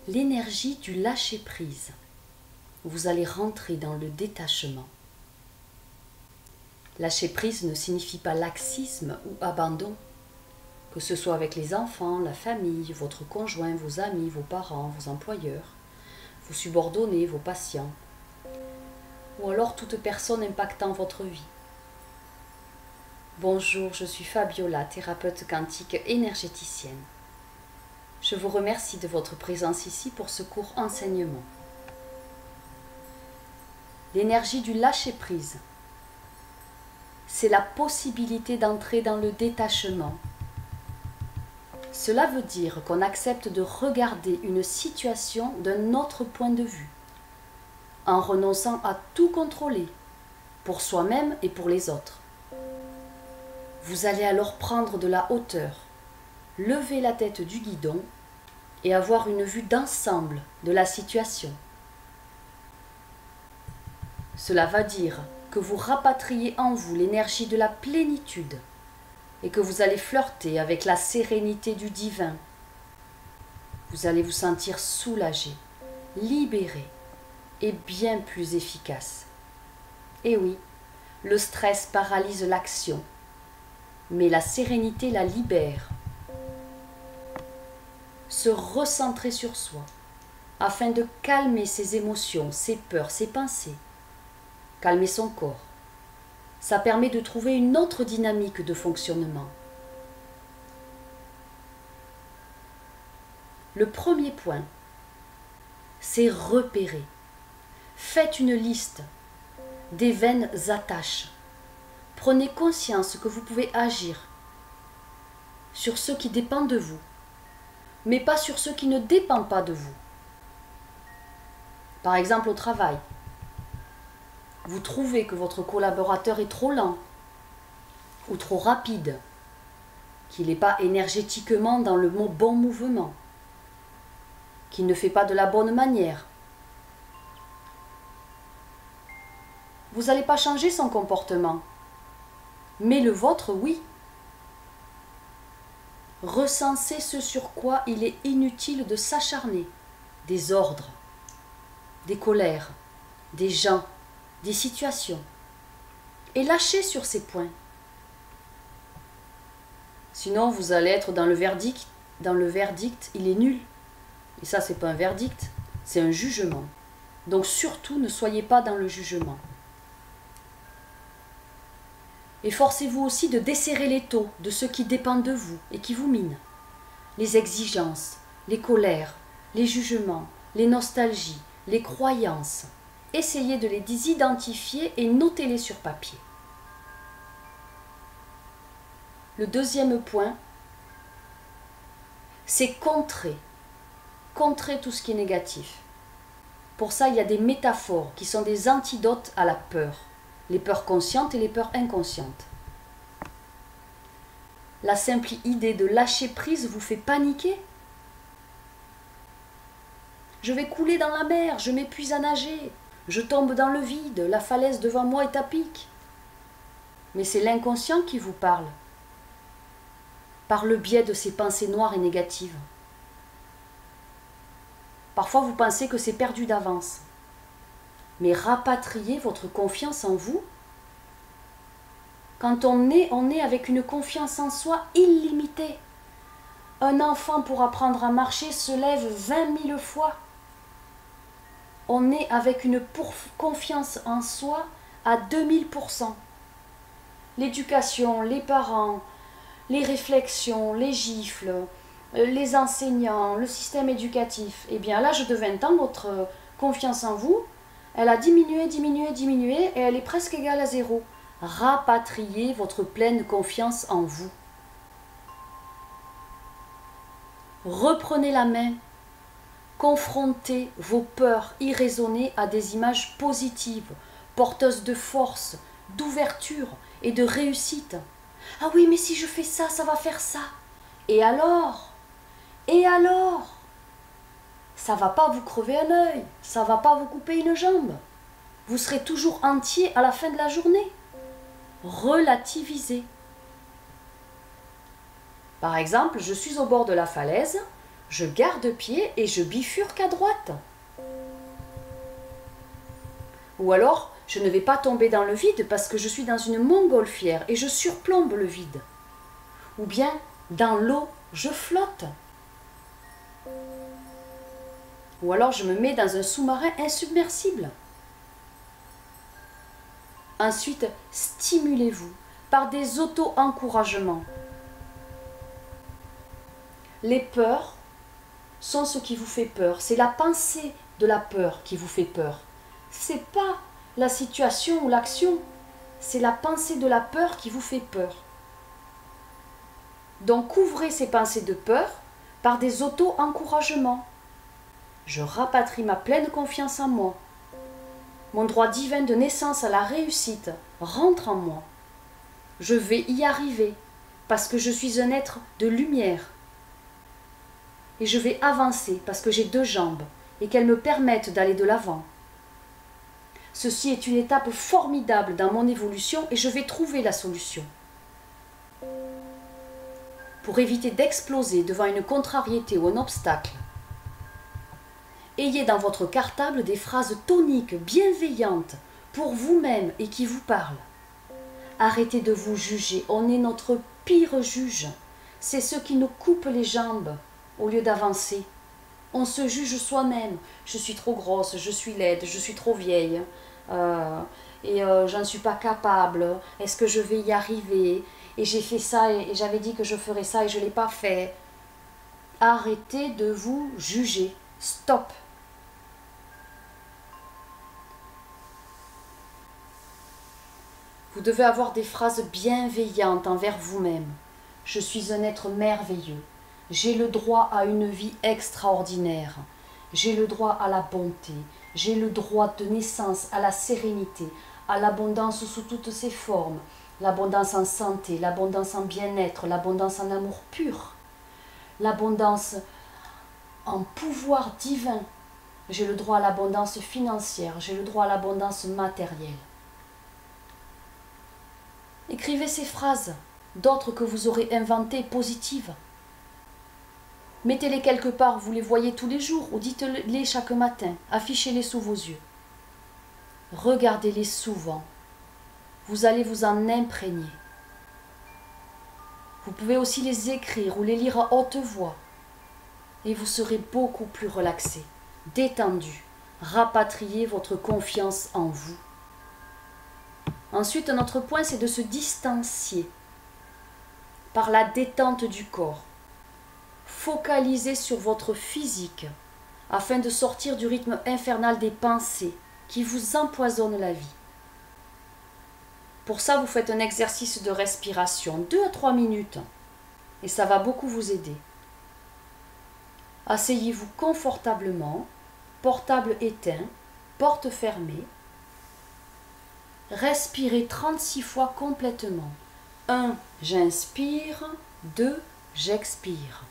l'énergie du lâcher-prise. Vous allez rentrer dans le détachement. Lâcher-prise ne signifie pas laxisme ou abandon, que ce soit avec les enfants, la famille, votre conjoint, vos amis, vos parents, vos employeurs, vos subordonnés, vos patients, ou alors toute personne impactant votre vie. Bonjour, je suis Fabiola, thérapeute quantique énergéticienne. Je vous remercie de votre présence ici pour ce court enseignement. L'énergie du lâcher-prise, c'est la possibilité d'entrer dans le détachement. Cela veut dire qu'on accepte de regarder une situation d'un autre point de vue, en renonçant à tout contrôler, pour soi-même et pour les autres. Vous allez alors prendre de la hauteur, lever la tête du guidon et avoir une vue d'ensemble de la situation. Cela va dire que vous rapatriez en vous l'énergie de la plénitude et que vous allez flirter avec la sérénité du divin. Vous allez vous sentir soulagé, libéré et bien plus efficace. Et oui, le stress paralyse l'action, mais la sérénité la libère. Se recentrer sur soi, afin de calmer ses émotions, ses peurs, ses pensées, calmer son corps. Ça permet de trouver une autre dynamique de fonctionnement. Le premier point, c'est repérer. Faites une liste des vaines attaches. Prenez conscience que vous pouvez agir sur ce qui dépend de vous, mais pas sur ce qui ne dépend pas de vous. Par exemple, au travail, vous trouvez que votre collaborateur est trop lent ou trop rapide, qu'il n'est pas énergétiquement dans le bon mouvement, qu'il ne fait pas de la bonne manière. Vous n'allez pas changer son comportement, mais le vôtre, oui. Recensez ce sur quoi il est inutile de s'acharner, des ordres, des colères, des gens, des situations, et lâchez sur ces points. Sinon, vous allez être dans le verdict. Dans le verdict, il est nul. Et ça, c'est pas un verdict, c'est un jugement. Donc surtout, ne soyez pas dans le jugement. Efforcez-vous aussi de desserrer l'étau de ce qui dépend de vous et qui vous mine. Les exigences, les colères, les jugements, les nostalgies, les croyances. Essayez de les identifier et notez-les sur papier. Le deuxième point, c'est contrer. Contrer tout ce qui est négatif. Pour ça, il y a des métaphores qui sont des antidotes à la peur. Les peurs conscientes et les peurs inconscientes. La simple idée de lâcher prise vous fait paniquer. Je vais couler dans la mer, je m'épuise à nager, je tombe dans le vide, la falaise devant moi est à pic. Mais c'est l'inconscient qui vous parle, par le biais de ces pensées noires et négatives. Parfois vous pensez que c'est perdu d'avance. Mais rapatriez votre confiance en vous. Quand on est avec une confiance en soi illimitée. Un enfant pour apprendre à marcher se lève 20 000 fois. On est avec une confiance en soi à 2000%. L'éducation, les parents, les réflexions, les gifles, les enseignants, le système éducatif. Eh bien, à l'âge de 20 ans, votre confiance en vous, elle a diminué et elle est presque égale à 0. Rapatriez votre pleine confiance en vous. Reprenez la main. Confrontez vos peurs irraisonnées à des images positives, porteuses de force, d'ouverture et de réussite. Ah oui, mais si je fais ça, ça va faire ça. Et alors? Ça va pas vous crever un œil, ça va pas vous couper une jambe. Vous serez toujours entier à la fin de la journée. Relativisez. Par exemple, je suis au bord de la falaise, je garde pied et je bifurque à droite. Ou alors, je ne vais pas tomber dans le vide parce que je suis dans une montgolfière et je surplombe le vide. Ou bien, dans l'eau, je flotte. Ou alors, je me mets dans un sous-marin insubmersible. Ensuite, stimulez-vous par des auto-encouragements. Les peurs sont ce qui vous fait peur. C'est la pensée de la peur qui vous fait peur. C'est pas la situation ou l'action, c'est la pensée de la peur qui vous fait peur. Donc couvrez ces pensées de peur par des auto-encouragements. Je rapatrie ma pleine confiance en moi. Mon droit divin de naissance à la réussite rentre en moi. Je vais y arriver parce que je suis un être de lumière. Et je vais avancer parce que j'ai 2 jambes et qu'elles me permettent d'aller de l'avant. Ceci est une étape formidable dans mon évolution et je vais trouver la solution. Pour éviter d'exploser devant une contrariété ou un obstacle, ayez dans votre cartable des phrases toniques, bienveillantes, pour vous-même et qui vous parlent. Arrêtez de vous juger, on est notre pire juge. C'est ce qui nous coupe les jambes au lieu d'avancer. On se juge soi-même. Je suis trop grosse, je suis laide, je suis trop vieille. J'en suis pas capable. Est-ce que je vais y arriver? Et j'ai fait ça et j'avais dit que je ferais ça et je ne l'ai pas fait. Arrêtez de vous juger. Stop. Vous devez avoir des phrases bienveillantes envers vous-même. Je suis un être merveilleux. J'ai le droit à une vie extraordinaire. J'ai le droit à la bonté. J'ai le droit de naissance à la sérénité, à l'abondance sous toutes ses formes. L'abondance en santé, l'abondance en bien-être, l'abondance en amour pur. L'abondance en pouvoir divin. J'ai le droit à l'abondance financière. J'ai le droit à l'abondance matérielle. Écrivez ces phrases, d'autres que vous aurez inventées positives. Mettez-les quelque part, vous les voyez tous les jours ou dites-les chaque matin, affichez-les sous vos yeux. Regardez-les souvent, vous allez vous en imprégner. Vous pouvez aussi les écrire ou les lire à haute voix et vous serez beaucoup plus relaxé, détendu, rapatriez votre confiance en vous. Ensuite, un autre point, c'est de se distancier par la détente du corps. Focalisez sur votre physique afin de sortir du rythme infernal des pensées qui vous empoisonnent la vie. Pour ça, vous faites un exercice de respiration, 2 à 3 minutes, et ça va beaucoup vous aider. Asseyez-vous confortablement, portable éteint, porte fermée. Respirez 36 fois complètement. 1, j'inspire. 2, j'expire.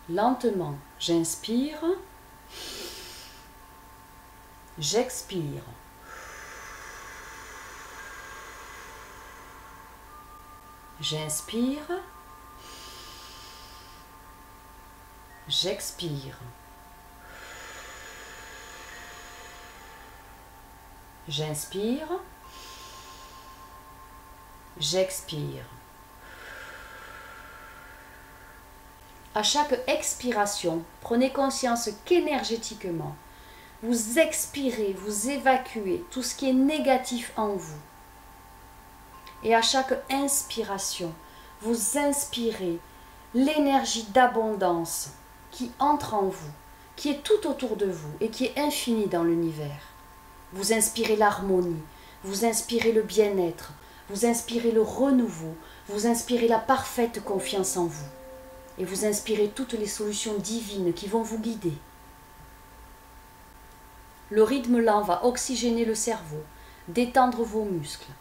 Lentement, j'inspire. J'expire. J'inspire. J'expire. J'inspire. J'expire. À chaque expiration, prenez conscience qu'énergétiquement, vous expirez, vous évacuez tout ce qui est négatif en vous. Et à chaque inspiration, vous inspirez l'énergie d'abondance qui entre en vous, qui est tout autour de vous et qui est infinie dans l'univers. Vous inspirez l'harmonie, vous inspirez le bien-être, vous inspirez le renouveau, vous inspirez la parfaite confiance en vous. Et vous inspirez toutes les solutions divines qui vont vous guider. Le rythme lent va oxygéner le cerveau, détendre vos muscles.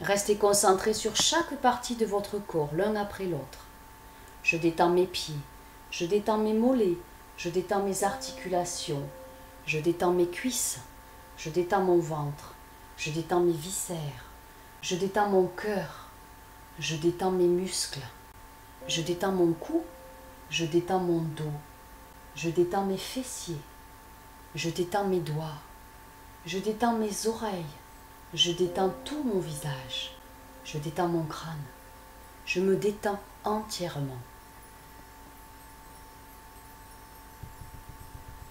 Restez concentré sur chaque partie de votre corps, l'un après l'autre. Je détends mes pieds, je détends mes mollets, je détends mes articulations, je détends mes cuisses, je détends mon ventre, je détends mes viscères, je détends mon cœur, Je détends mes muscles. Je détends mon cou. Je détends mon dos. Je détends mes fessiers. Je détends mes doigts. Je détends mes oreilles. Je détends tout mon visage. Je détends mon crâne. Je me détends entièrement.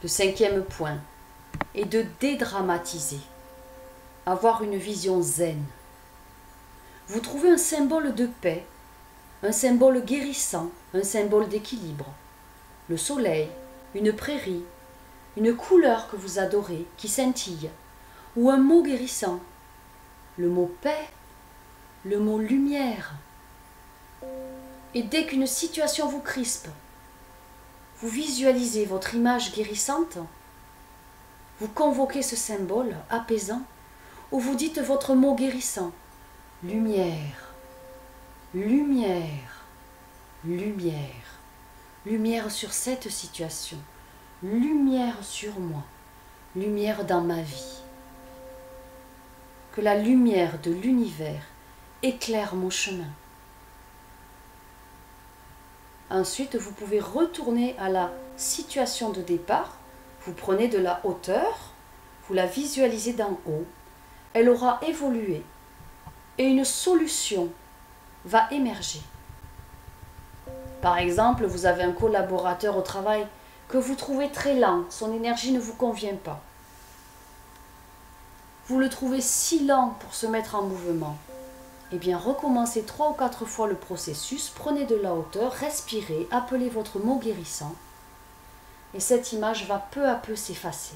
Le 5e point est de dédramatiser. Avoir une vision zen. Vous trouvez un symbole de paix, un symbole guérissant, un symbole d'équilibre. Le soleil, une prairie, une couleur que vous adorez, qui scintille, ou un mot guérissant. Le mot paix, le mot lumière. Et dès qu'une situation vous crispe, vous visualisez votre image guérissante, vous convoquez ce symbole apaisant, ou vous dites votre mot guérissant. Lumière, lumière, lumière. Lumière sur cette situation. Lumière sur moi. Lumière dans ma vie. Que la lumière de l'univers éclaire mon chemin. Ensuite, vous pouvez retourner à la situation de départ. Vous prenez de la hauteur, vous la visualisez d'en haut. Elle aura évolué et une solution va émerger. Par exemple, vous avez un collaborateur au travail que vous trouvez très lent, son énergie ne vous convient pas. Vous le trouvez si lent pour se mettre en mouvement. Eh bien, recommencez 3 ou 4 fois le processus, prenez de la hauteur, respirez, appelez votre mot guérissant et cette image va peu à peu s'effacer.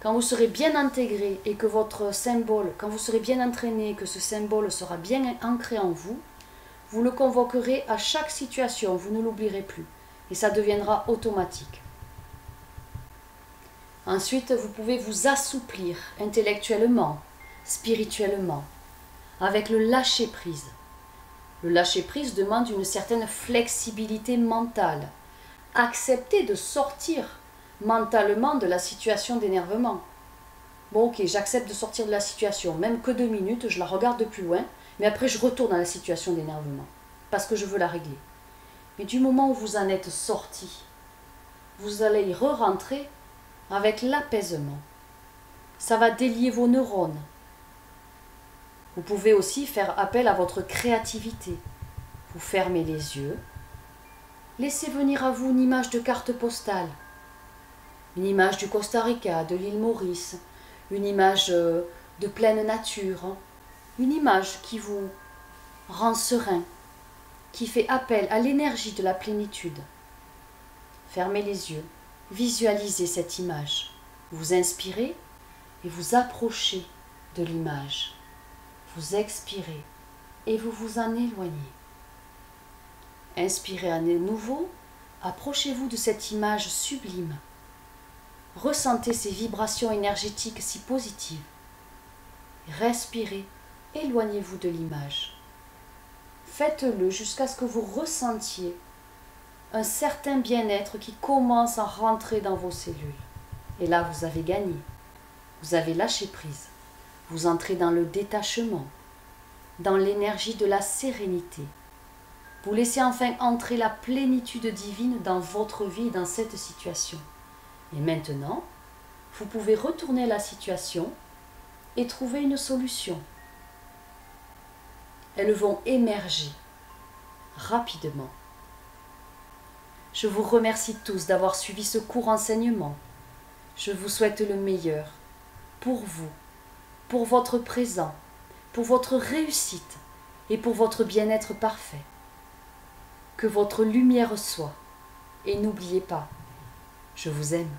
Quand vous serez bien intégré et que votre symbole, quand vous serez bien entraîné et que ce symbole sera bien ancré en vous, vous le convoquerez à chaque situation, vous ne l'oublierez plus et ça deviendra automatique. Ensuite, vous pouvez vous assouplir intellectuellement, spirituellement, avec le lâcher-prise. Le lâcher-prise demande une certaine flexibilité mentale. Accepter de sortir mentalement de la situation d'énervement. Bon, ok, j'accepte de sortir de la situation, même que 2 minutes, je la regarde de plus loin, mais après je retourne à la situation d'énervement, parce que je veux la régler. Mais du moment où vous en êtes sorti, vous allez y re-rentrer avec l'apaisement. Ça va délier vos neurones. Vous pouvez aussi faire appel à votre créativité. Vous fermez les yeux, laissez venir à vous une image de carte postale, une image du Costa Rica, de l'île Maurice, une image de pleine nature, une image qui vous rend serein, qui fait appel à l'énergie de la plénitude. Fermez les yeux, visualisez cette image, vous inspirez et vous approchez de l'image. Vous expirez et vous vous en éloignez. Inspirez à nouveau, approchez-vous de cette image sublime. Ressentez ces vibrations énergétiques si positives. Respirez, éloignez-vous de l'image. Faites-le jusqu'à ce que vous ressentiez un certain bien-être qui commence à rentrer dans vos cellules. Et là, vous avez gagné. Vous avez lâché prise. Vous entrez dans le détachement, dans l'énergie de la sérénité. Vous laissez enfin entrer la plénitude divine dans votre vie, dans cette situation. Et maintenant, vous pouvez retourner à la situation et trouver une solution. Elles vont émerger rapidement. Je vous remercie tous d'avoir suivi ce court enseignement. Je vous souhaite le meilleur pour vous, pour votre présent, pour votre réussite et pour votre bien-être parfait. Que votre lumière soit. Et n'oubliez pas, je vous aime.